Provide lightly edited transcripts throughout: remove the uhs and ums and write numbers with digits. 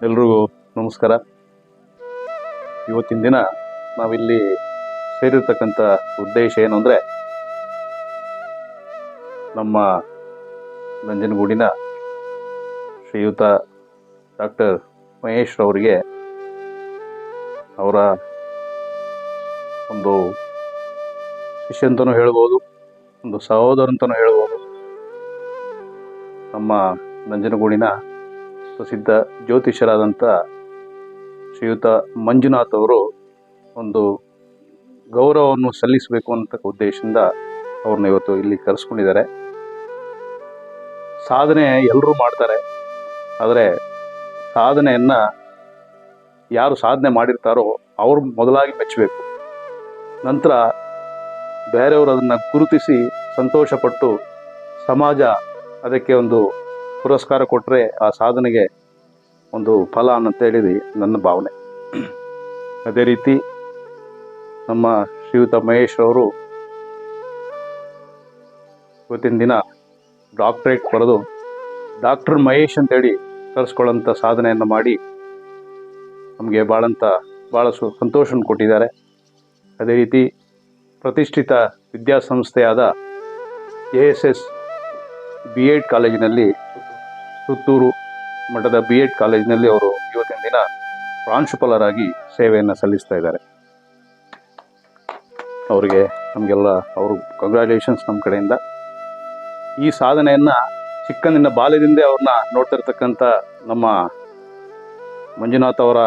ಎಲ್ರಿಗೂ ನಮಸ್ಕಾರ. ಇವತ್ತಿನ ದಿನ ನಾವಿಲ್ಲಿ ಸೇರಿರ್ತಕ್ಕಂಥ ಉದ್ದೇಶ ಏನು ಅಂದರೆ, ನಮ್ಮ ನಂಜನಗೂಡಿನ ಶ್ರೀಯುತ ಡಾಕ್ಟರ್ ಮಹೇಶ್ ಅವರಿಗೆ ಅವರ ಒಂದು ಶಿಷ್ಯ ಅಂತಲೂ ಹೇಳ್ಬೋದು, ಒಂದು ಸಹೋದರ ಅಂತಲೂ ಹೇಳ್ಬೋದು. ನಮ್ಮ ನಂಜನಗೂಡಿನ ಪ್ರಸಿದ್ಧ ಜ್ಯೋತಿಷರಾದಂಥ ಶ್ರೀಯುತ ಮಂಜುನಾಥ್ ಅವರು ಒಂದು ಗೌರವವನ್ನು ಸಲ್ಲಿಸಬೇಕು ಅಂತ ಉದ್ದೇಶದಿಂದ ಅವ್ರನ್ನ ಇವತ್ತು ಇಲ್ಲಿ ಕರೆಸ್ಕೊಂಡಿದ್ದಾರೆ. ಸಾಧನೆ ಎಲ್ಲರೂ ಮಾಡ್ತಾರೆ, ಆದರೆ ಸಾಧನೆಯನ್ನು ಯಾರು ಸಾಧನೆ ಮಾಡಿರ್ತಾರೋ ಅವರು ಮೊದಲಾಗಿ ಮೆಚ್ಚಬೇಕು. ನಂತರ ಬೇರೆಯವರು ಅದನ್ನು ಗುರುತಿಸಿ ಸಂತೋಷಪಟ್ಟು ಸಮಾಜ ಅದಕ್ಕೆ ಒಂದು ಪುರಸ್ಕಾರ ಕೊಟ್ಟರೆ ಆ ಸಾಧನೆಗೆ ಒಂದು ಫಲ ಅಂತೇಳಿ ನನ್ನ ಭಾವನೆ. ಅದೇ ರೀತಿ ನಮ್ಮ ಶ್ರೀಯುತ ಮಹೇಶ್ ಅವರು ಇವತ್ತಿನ ದಿನ ಡಾಕ್ಟ್ರೇಟ್ ಪಡೆದು ಡಾಕ್ಟರ್ ಮಹೇಶ್ ಅಂತೇಳಿ ಕರೆಸ್ಕೊಳ್ಳೋಂಥ ಸಾಧನೆಯನ್ನು ಮಾಡಿ ನಮಗೆ ಭಾಳ ಸಂತೋಷವನ್ನು ಕೊಟ್ಟಿದ್ದಾರೆ. ಅದೇ ರೀತಿ ಪ್ರತಿಷ್ಠಿತ ವಿದ್ಯಾಸಂಸ್ಥೆಯಾದ ASS B.Ed ಕಾಲೇಜಿನಲ್ಲಿ, ಸುತ್ತೂರು ಮಠದ B.Ed ಕಾಲೇಜಿನಲ್ಲಿ ಅವರು ಇವತ್ತಿನ ದಿನ ಪ್ರಾಂಶುಪಾಲರಾಗಿ ಸೇವೆಯನ್ನು ಸಲ್ಲಿಸ್ತಾ ಇದ್ದಾರೆ. ಅವರಿಗೆ ನಮಗೆಲ್ಲ ಅವರು ಕಂಗ್ರ್ಯಾಚುಲೇಷನ್ಸ್ ನಮ್ಮ ಕಡೆಯಿಂದ. ಈ ಸಾಧನೆಯನ್ನು ಚಿಕ್ಕಂದಿನ ಬಾಲ್ಯದಿಂದ ಅವ್ರನ್ನ ನೋಡ್ತಿರ್ತಕ್ಕಂಥ ನಮ್ಮ ಮಂಜುನಾಥ್ ಅವರ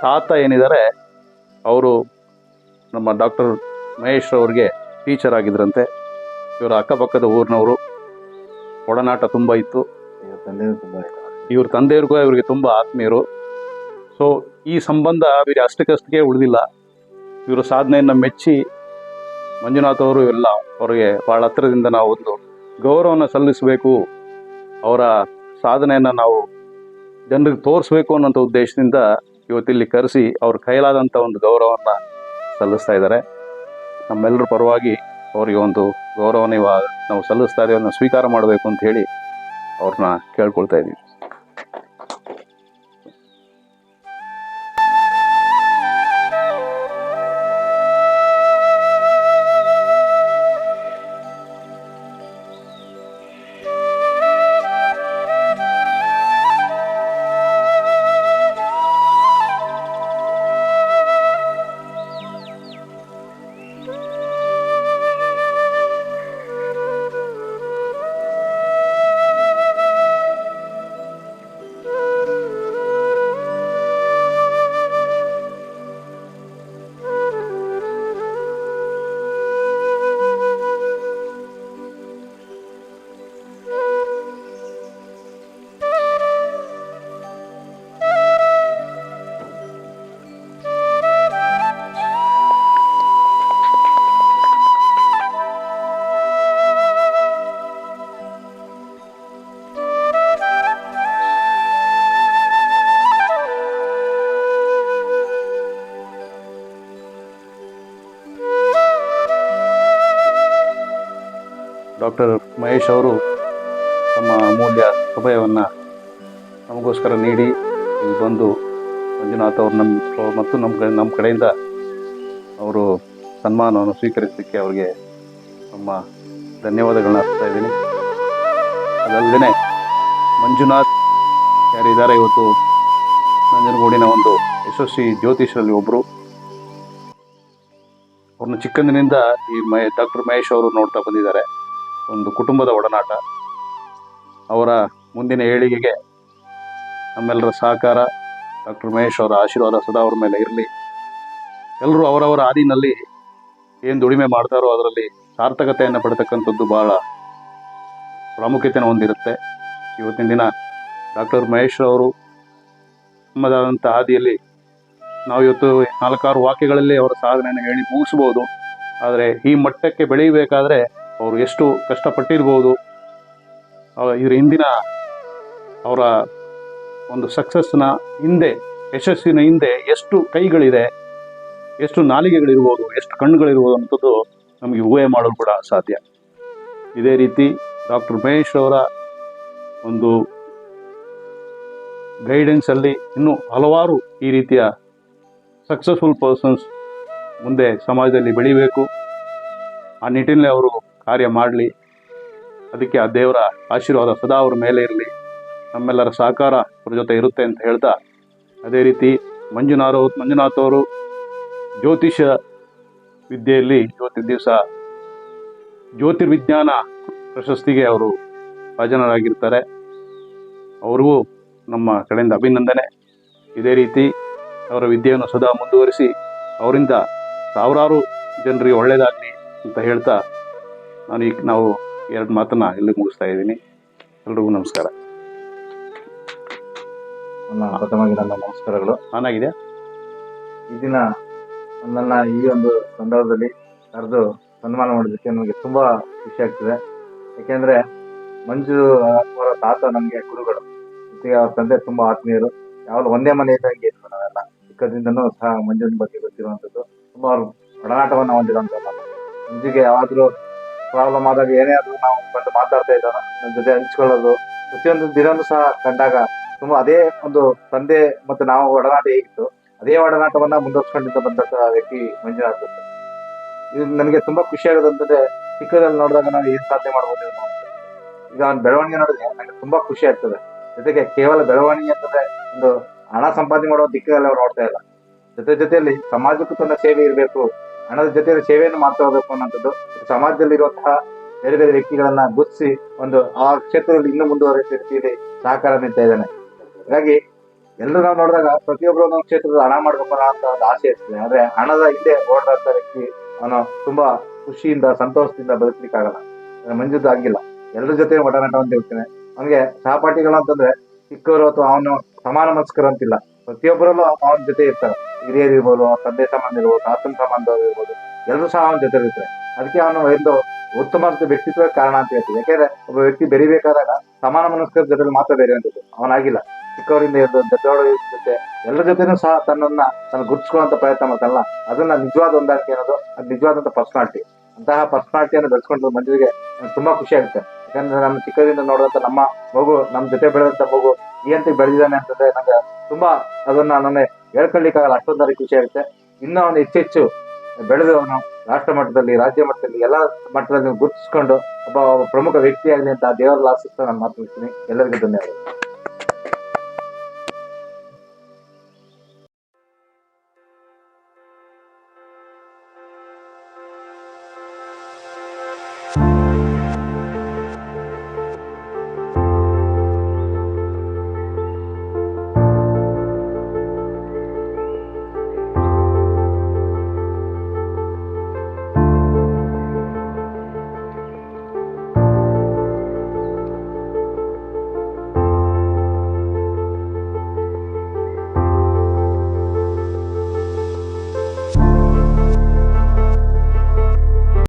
ತಾತ ಏನಿದ್ದಾರೆ, ಅವರು ನಮ್ಮ ಡಾಕ್ಟರ್ ಮಹೇಶ್ ಅವ್ರಿಗೆ ಟೀಚರ್ ಆಗಿದ್ರಂತೆ. ಇವರ ಅಕ್ಕಪಕ್ಕದ ಊರಿನವರು, ಒಡನಾಟ ತುಂಬ ಇತ್ತು. ಇವ್ರ ತಂದೆಯವ್ರಿಗೂ ಇವರಿಗೆ ತುಂಬ ಆತ್ಮೀಯರು. ಸೊ ಈ ಸಂಬಂಧ ಅವರಿಗೆ ಅಷ್ಟಕ್ಕಷ್ಟಕ್ಕೆ ಉಳಿದಿಲ್ಲ. ಇವರ ಸಾಧನೆಯನ್ನು ಮೆಚ್ಚಿ ಮಂಜುನಾಥ್ ಅವರು ಎಲ್ಲ ಅವರಿಗೆ ಭಾಳ ಹತ್ತಿರದಿಂದ ನಾವು ಒಂದು ಗೌರವವನ್ನು ಸಲ್ಲಿಸಬೇಕು, ಅವರ ಸಾಧನೆಯನ್ನು ನಾವು ಜನರಿಗೆ ತೋರಿಸ್ಬೇಕು ಅನ್ನೋಂಥ ಉದ್ದೇಶದಿಂದ ಇವತ್ತಿಲ್ಲಿ ಕರೆಸಿ ಅವ್ರ ಕೈಲಾದಂಥ ಒಂದು ಗೌರವವನ್ನು ಸಲ್ಲಿಸ್ತಾ ಇದ್ದಾರೆ. ನಮ್ಮೆಲ್ಲರ ಪರವಾಗಿ ಅವರಿಗೆ ಒಂದು ಗೌರವನ ನಾವು ಸಲ್ಲಿಸ್ತಾ ಇದ್ದೀವಿ, ಸ್ವೀಕಾರ ಮಾಡಬೇಕು ಅಂತ ಹೇಳಿ ಅವ್ರನ್ನ ಕೇಳ್ಕೊಳ್ತಾ ಇದ್ದೀವಿ. ಡಾಕ್ಟರ್ ಮಹೇಶ್ ಅವರು ತಮ್ಮ ಅಮೂಲ್ಯ ಸಮಯವನ್ನು ನಮಗೋಸ್ಕರ ನೀಡಿ ಇಲ್ಲಿ ಬಂದು ಮಂಜುನಾಥ್ ಅವರು ಮತ್ತು ನಮ್ಮ ಕಡೆಯಿಂದ ಅವರು ಸನ್ಮಾನವನ್ನು ಸ್ವೀಕರಿಸಲಿಕ್ಕೆ ಅವರಿಗೆ ನಮ್ಮ ಧನ್ಯವಾದಗಳನ್ನ ಅರ್ಪಿಸ್ತಾ ಇದ್ದೀನಿ. ಅದಲ್ಲದೆ ಮಂಜುನಾಥ್ ಯಾರಿದ್ದಾರೆ, ಇವತ್ತು ನಂಜನಗೂಡಿನ ಒಂದು ಯಶಸ್ವಿ ಜ್ಯೋತಿಷರಲ್ಲಿ ಒಬ್ಬರು. ಅವ್ರನ್ನ ಚಿಕ್ಕಂದಿನಿಂದ ಈ ಡಾಕ್ಟರ್ ಮಹೇಶ್ ಅವರು ನೋಡ್ತಾ ಬಂದಿದ್ದಾರೆ. ಒಂದು ಕುಟುಂಬದ ಒಡನಾಟ. ಅವರ ಮುಂದಿನ ಏಳಿಗೆಗೆ ನಮ್ಮೆಲ್ಲರ ಸಹಕಾರ, ಡಾಕ್ಟರ್ ಮಹೇಶ್ ಅವರ ಆಶೀರ್ವಾದ ಸದಾ ಅವ್ರ ಮೇಲೆ ಇರಲಿ. ಎಲ್ಲರೂ ಅವರವರ ಹಾದಿನಲ್ಲಿ ಏನು ದುಡಿಮೆ ಮಾಡ್ತಾರೋ ಅದರಲ್ಲಿ ಸಾರ್ಥಕತೆಯನ್ನು ಪಡೆತಕ್ಕಂಥದ್ದು ಭಾಳ ಪ್ರಾಮುಖ್ಯತೆಯನ್ನು ಹೊಂದಿರುತ್ತೆ. ಇವತ್ತಿನ ದಿನ ಡಾಕ್ಟರ್ ಮಹೇಶ್ ಅವರು ನಮ್ಮದಾದಂಥ ಹಾದಿಯಲ್ಲಿ ನಾವು ಇವತ್ತು 4-6 ವಾಕ್ಯಗಳಲ್ಲಿ ಅವರ ಸಾಧನೆಯನ್ನು ಹೇಳಿ ಮುಗಿಸ್ಬೋದು. ಆದರೆ ಈ ಮಟ್ಟಕ್ಕೆ ಬೆಳೀಬೇಕಾದ್ರೆ ಅವರು ಎಷ್ಟು ಕಷ್ಟಪಟ್ಟಿರ್ಬೋದು, ಇದರ ಹಿಂದಿನ ಅವರ ಒಂದು ಸಕ್ಸಸ್ನ ಹಿಂದೆ, ಯಶಸ್ಸಿನ ಹಿಂದೆ ಎಷ್ಟು ಕೈಗಳಿದೆ, ಎಷ್ಟು ನಾಲಿಗೆಗಳಿರ್ಬೋದು, ಎಷ್ಟು ಕಣ್ಣುಗಳಿರ್ಬೋದು ಅನ್ನೋದು ನಮಗೆ ಊಹೆ ಮಾಡಲು ಕೂಡ ಸಾಧ್ಯ. ಇದೇ ರೀತಿ ಡಾಕ್ಟರ್ ಮಹೇಶ್ ಅವರ ಒಂದು ಗೈಡೆನ್ಸಲ್ಲಿ ಇನ್ನೂ ಹಲವಾರು ಈ ರೀತಿಯ ಸಕ್ಸಸ್ಫುಲ್ ಪರ್ಸನ್ಸ್ ಮುಂದೆ ಸಮಾಜದಲ್ಲಿ ಬೆಳಿಬೇಕು. ಆ ನಿಟ್ಟಿನಲ್ಲಿ ಅವರು ಕಾರ್ಯ ಮಾಡಲಿ. ಅದಕ್ಕೆ ಆ ದೇವರ ಆಶೀರ್ವಾದ ಸದಾ ಅವ್ರ ಮೇಲೆ ಇರಲಿ. ನಮ್ಮೆಲ್ಲರ ಸಹಕಾರ ಅವ್ರ ಜೊತೆ ಇರುತ್ತೆ ಅಂತ ಹೇಳ್ತಾ, ಅದೇ ರೀತಿ ಮಂಜುನಾಥ್ ಅವರು ಜ್ಯೋತಿಷ ವಿದ್ಯೆಯಲ್ಲಿ ಇವತ್ತಿನ ದಿವಸ ಜ್ಯೋತಿರ್ವಿಜ್ಞಾನ ಪ್ರಶಸ್ತಿಗೆ ಅವರು ಭಾಜನರಾಗಿರ್ತಾರೆ. ಅವ್ರಿಗೂ ನಮ್ಮ ಕಡೆಯಿಂದ ಅಭಿನಂದನೆ. ಇದೇ ರೀತಿ ಅವರ ವಿದ್ಯೆಯನ್ನು ಸದಾ ಮುಂದುವರಿಸಿ ಅವರಿಂದ ಸಾವಿರಾರು ಜನರಿಗೆ ಒಳ್ಳೆಯದಾಗಲಿ ಅಂತ ಹೇಳ್ತಾ ನಾವು ಎರಡು ಮಾತನ್ನು ಇಲ್ಲಿ ಮುಗಿಸ್ತಾ ಇದ್ದೀನಿ. ಎಲ್ರಿಗೂ ನಮಸ್ಕಾರ. ಪ್ರಥಮವಾಗಿ ನನ್ನ ನಮಸ್ಕಾರಗಳು. ನಾನಾಗಿದೆ ಈ ದಿನ ನನ್ನ ಈ ಒಂದು ಸಂದರ್ಭದಲ್ಲಿ ಕರೆದು ಸನ್ಮಾನ ಮಾಡೋದಕ್ಕೆ ನನಗೆ ತುಂಬಾ ಖುಷಿ ಆಗ್ತಿದೆ. ಯಾಕೆಂದ್ರೆ ಮಂಜು ಅವರ ತಾತ ನಮಗೆ ಗುರುಗಳು, ಜೊತೆಗೆ ಅವ್ರ ತಂದೆ ತುಂಬಾ ಆತ್ಮೀಯರು. ಯಾವಾಗಲೂ ಒಂದೇ ಮನೆ ಇದ್ದಂಗೆ ಇದ್ರು ನಾವೆಲ್ಲ. ಚಿಕ್ಕದಿಂದನೂ ಸಹ ಮಂಜುನ ಬಗ್ಗೆ ಗೊತ್ತಿರುವಂಥದ್ದು, ತುಂಬಾ ಅವ್ರ ಒಡನಾಟವನ್ನು ಹೊಂದಿರುವಂಥದ್ದು. ಮಂಜುಗೆ ಯಾವಾಗಲೂ ಪ್ರಾಬ್ಲಮ್ ಆದಾಗ ಏನೇ ಆದ್ರೂ ನಾವು ಬಂದು ಮಾತಾಡ್ತಾ ಇದ್ದಾರ, ನನ್ನ ಜೊತೆ ಹಂಚ್ಕೊಳ್ಳೋದು, ಪ್ರತಿಯೊಂದು ದಿನನೂ ಸಹ ಕಂಡಾಗ ತುಂಬಾ ಅದೇ ಒಂದು ತಂದೆ ಮತ್ತು ನಾವು ಒಡನಾಟ ಹೇಗಿತ್ತು ಅದೇ ಒಡನಾಟವನ್ನ ಮುಂದುವರ್ಸ್ಕೊಂಡಿದ್ದ ಬಂದಂತ ವ್ಯಕ್ತಿ ಮಂಜುನಾಥ್. ಇದು ನನಗೆ ತುಂಬಾ ಖುಷಿ ಆಗೋದಂತಂದ್ರೆ, ಚಿಕ್ಕದಲ್ಲಿ ನೋಡಿದಾಗ ನಾವು ಏನ್ ಸಾಧನೆ ಮಾಡ್ಬೋದು ಈಗ ಅವ್ನ ಬೆಳವಣಿಗೆ ನೋಡಿದ್ರೆ ನನಗೆ ತುಂಬಾ ಖುಷಿ ಆಗ್ತದೆ. ಜೊತೆಗೆ ಕೇವಲ ಬೆಳವಣಿಗೆ ಅಂತಂದ್ರೆ ಒಂದು ಹಣ ಸಂಪಾದನೆ ಮಾಡೋ ದಿಕ್ಕಲ್ಲಿ ಅವ್ರು ನೋಡ್ತಾ ಇಲ್ಲ. ಜೊತೆಯಲ್ಲಿ ಸಮಾಜಕ್ಕೂ ತನ್ನ ಸೇವೆ ಇರಬೇಕು, ಹಣದ ಜೊತೆಯಲ್ಲಿ ಸೇವೆಯನ್ನು ಮಾಡ್ತಾ ಹೋಗ್ಬೇಕು ಅನ್ನೋಂಥದ್ದು ಸಮಾಜದಲ್ಲಿ ಇರುವಂತಹ ಬೇರೆ ಬೇರೆ ವ್ಯಕ್ತಿಗಳನ್ನ ಗುರುತಿಸಿ ಒಂದು ಆ ಕ್ಷೇತ್ರದಲ್ಲಿ ಇನ್ನೂ ಮುಂದುವರಿಸಿದ ರೀತಿಯಲ್ಲಿ ಸಹಕಾರ ನೀಡ್ತಾ ಇದ್ದಾನೆ. ಹಾಗಾಗಿ ಎಲ್ಲರೂ ನಾವು ನೋಡಿದಾಗ ಪ್ರತಿಯೊಬ್ಬರು ಒಂದೊಂದು ಕ್ಷೇತ್ರದಲ್ಲಿ ಹಣ ಮಾಡ್ಬೇಕು ಅನ್ನೋ ಒಂದು ಆಸೆ ಇರ್ತದೆ. ಆದ್ರೆ ಹಣದ ಹಿಂದೆ ಓಡಾಡ್ತ ವ್ಯಕ್ತಿ ಅವನು ತುಂಬಾ ಖುಷಿಯಿಂದ ಸಂತೋಷದಿಂದ ಬದುಕಲಿಕ್ಕಾಗಲ್ಲ. ಮಂಜುದ್ದು ಹಂಗಿಲ್ಲ, ಎಲ್ಲರ ಜೊತೆ ಒಡನಾಟ ಅಂತ ಹೇಳ್ತೇನೆ. ಅವನಿಗೆ ಸಹಪಾಠಿಗಳು ಅಂತಂದ್ರೆ ಚಿಕ್ಕವರು ಅಥವಾ ಅವನು ಸಮಾನ ಮನಸ್ಕರು ಅಂತಿಲ್ಲ, ಪ್ರತಿಯೊಬ್ಬರಲ್ಲೂ ಅವನ ಜೊತೆ ಇರ್ತಾರೆ. ಹಿರಿಯರು ಇರ್ಬೋದು, ತಂದೆ ಸಂಬಂಧ ಇರ್ಬೋದು, ತಾತನ ಸಂಬಂಧ ಇರ್ಬೋದು, ಎಲ್ಲರೂ ಸಹ ಅವನ ಜೊತೆ ಇರ್ತಾರೆ. ಅದಕ್ಕೆ ಅವನು ಒಂದು ಉತ್ತಮ ವ್ಯಕ್ತಿತ್ವ ಕಾರಣ ಅಂತ ಹೇಳ್ತೀವಿ. ಯಾಕೆಂದ್ರೆ ಒಬ್ಬ ವ್ಯಕ್ತಿ ಬೆರಿಬೇಕಾದಾಗ ಸಮಾನ ಮನಸ್ಕರ ಜೊತೆ ಮಾತ್ರ ಬೇರೆಯುವಂಥದ್ದು. ಅವನಾಗಿಲ್ಲ, ಚಿಕ್ಕವರಿಂದ ಇದ್ದು ದೊಡ್ಡವರ ಜೊತೆ ಎಲ್ಲರ ಜೊತೆನೂ ಸಹ ತನ್ನ ಗುರುತಿಸುವಂತ ಪ್ರಯತ್ನ ಮಾಡ್ತಾನಲ್ಲ, ಅದನ್ನ ನಿಜವಾದ ಹೊಂದಾಣಿಕೆ ಅನ್ನೋದು, ಅದು ನಿಜವಾದಂತ ಪರ್ಸನಾಲಿಟಿ. ಅಂತಹ ಪರ್ಸನಾಲಿಟಿಯನ್ನು ಬೆಳೆಸ್ಕೊಂಡು ಮಂಜುವಿಗೆ ತುಂಬಾ ಖುಷಿ ಆಗುತ್ತೆ. ಯಾಕಂದ್ರೆ ನಮ್ಮ ಚಿಕ್ಕದಿಂದ ನೋಡುವಂತ ನಮ್ಮ ಮಗು, ನಮ್ಮ ಜೊತೆ ಬೆಳೆದಂತ ಮಗು ಈ ಹಂತಕ್ಕೆ ಬೆಳೆದಿದ್ದಾನೆ ಅಂತಂದ್ರೆ ನಂಗೆ ತುಂಬಾ ಅದನ್ನ ನನಗೆ ಹೇಳ್ಕೊಳ್ಳಿಕ್ಕಾಗಲ್ಲ, ಅಷ್ಟೊಂದಾರಿ ಖುಷಿ ಆಗುತ್ತೆ. ಇನ್ನೂ ಅವನು ಹೆಚ್ಚೆಚ್ಚು ಬೆಳೆದು ಅವನು ರಾಷ್ಟ್ರ ಮಟ್ಟದಲ್ಲಿ, ರಾಜ್ಯ ಮಟ್ಟದಲ್ಲಿ, ಎಲ್ಲ ಮಟ್ಟದಲ್ಲಿ ಗುರುತಿಸ್ಕೊಂಡು ಒಬ್ಬ ಪ್ರಮುಖ ವ್ಯಕ್ತಿಯಾಗಲಿ ಅಂತ ದೇವರಲ್ಲಿ ಆಶಿಸ್ತಾ ನಾನು ಮಾತನಾಡ್ತೀನಿ. ಎಲ್ಲರಿಗೂ ಧನ್ಯವಾದ.